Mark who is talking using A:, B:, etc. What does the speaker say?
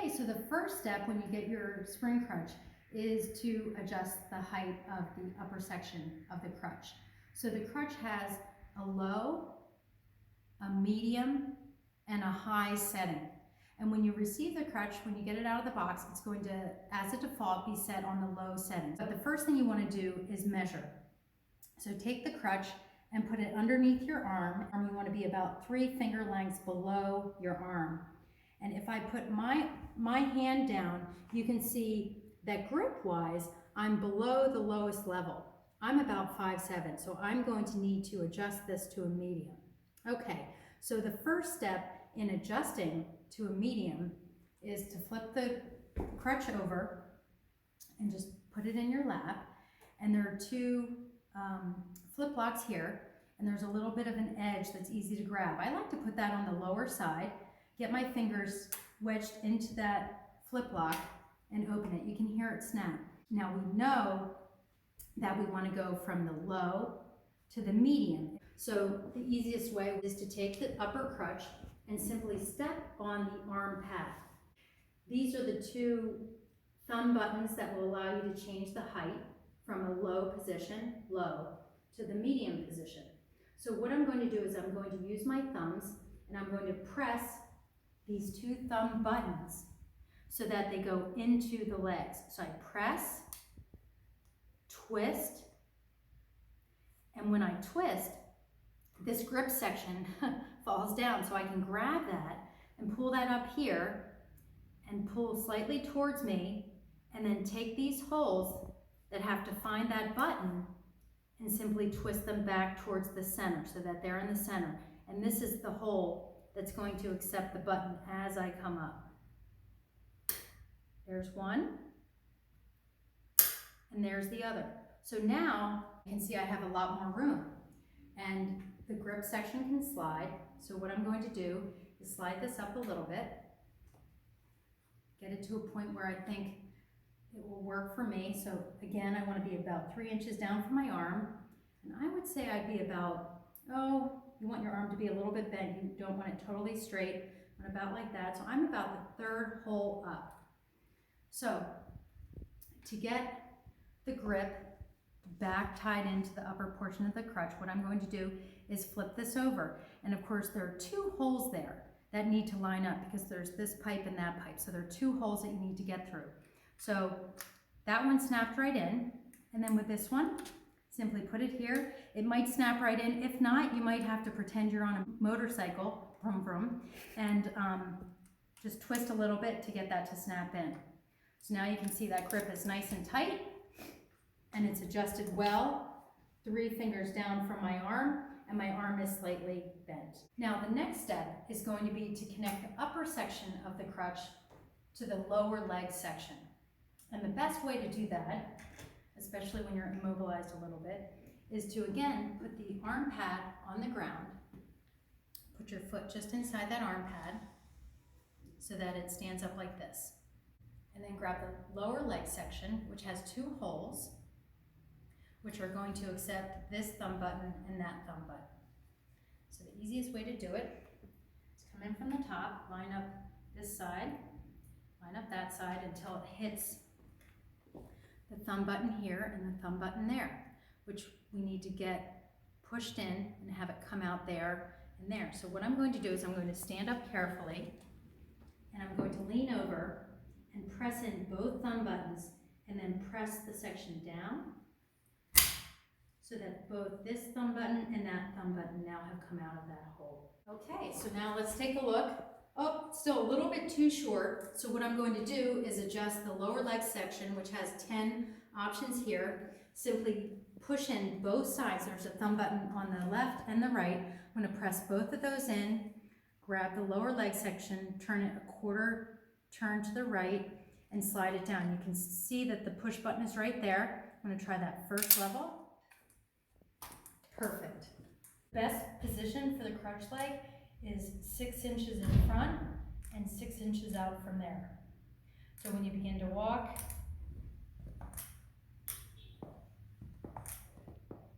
A: Okay, so the first step when you get your spring crutch is to adjust the height of the upper section of the crutch. So the crutch has a low, a medium, and a high setting. And when you receive the crutch, when you get it out of the box, it's going to, as a default, be set on the low setting. But the first thing you want to do is measure. So take the crutch and put it underneath your arm. You want to be about 3 finger lengths below your arm. And if I put my hand down, you can see that grip-wise, I'm below the lowest level. I'm about 5'7", so I'm going to need to adjust this to a medium. Okay, so the first step in adjusting to a medium is to flip the crutch over and just put it in your lap. And there are 2 flip blocks here, and there's a little bit of an edge that's easy to grab. I like to put that on the lower side, get my fingers wedged into that flip block and open it. You can hear it snap. Now we know that we want to go from the low to the medium. So the easiest way is to take the upper crutch and simply step on the arm pad. These are the 2 thumb buttons that will allow you to change the height from a low position, low, to the medium position. So what I'm going to do is I'm going to use my thumbs and I'm going to press these 2 thumb buttons so that they go into the legs. So I press, twist, and when I twist, this grip section falls down, so I can grab that and pull that up here and pull slightly towards me, and then take these holes that have to find that button and simply twist them back towards the center so that they're in the center. And this is the hole that's going to accept the button as I come up. There's one, and there's the other. So now you can see I have a lot more room, and the grip section can slide. So what I'm going to do is slide this up a little bit, get it to a point where I think it will work for me. So again, I want to be about 3 inches down from my arm, and I would say I'd be about, you want your arm to be a little bit bent. You don't want it totally straight, and about like that. So I'm about the 3rd hole up. So to get the grip back tied into the upper portion of the crutch, what I'm going to do is flip this over. And of course there are 2 holes there that need to line up because there's this pipe and that pipe. So there are 2 holes that you need to get through. So that one snapped right in, and then with this one, simply put it here. It might snap right in. If not, you might have to pretend you're on a motorcycle, vroom vroom, and just twist a little bit to get that to snap in. So now you can see that grip is nice and tight, and it's adjusted well, 3 fingers down from my arm, and my arm is slightly bent. Now the next step is going to be to connect the upper section of the crutch to the lower leg section. And the best way to do that, especially when you're immobilized a little bit, is to again put the arm pad on the ground, put your foot just inside that arm pad so that it stands up like this. And then grab the lower leg section, which has 2 holes, which are going to accept this thumb button and that thumb button. So the easiest way to do it is come in from the top, line up this side, line up that side until it hits the thumb button here and the thumb button there, which we need to get pushed in and have it come out there and there. So what I'm going to do is I'm going to stand up carefully, and I'm going to lean over and press in both thumb buttons and then press the section down so that both this thumb button and that thumb button now have come out of that hole. Okay, so now let's take a look. Oh, still a little bit too short. So what I'm going to do is adjust the lower leg section, which has 10 options here. Simply push in both sides. There's a thumb button on the left and the right. I'm going to press both of those in, grab the lower leg section, turn it a quarter turn to the right, and slide it down. You can see that the push button is right there. I'm going to try that first level. Perfect. Best position for the crutch leg is 6 inches in front and 6 inches out from there. So when you begin to walk,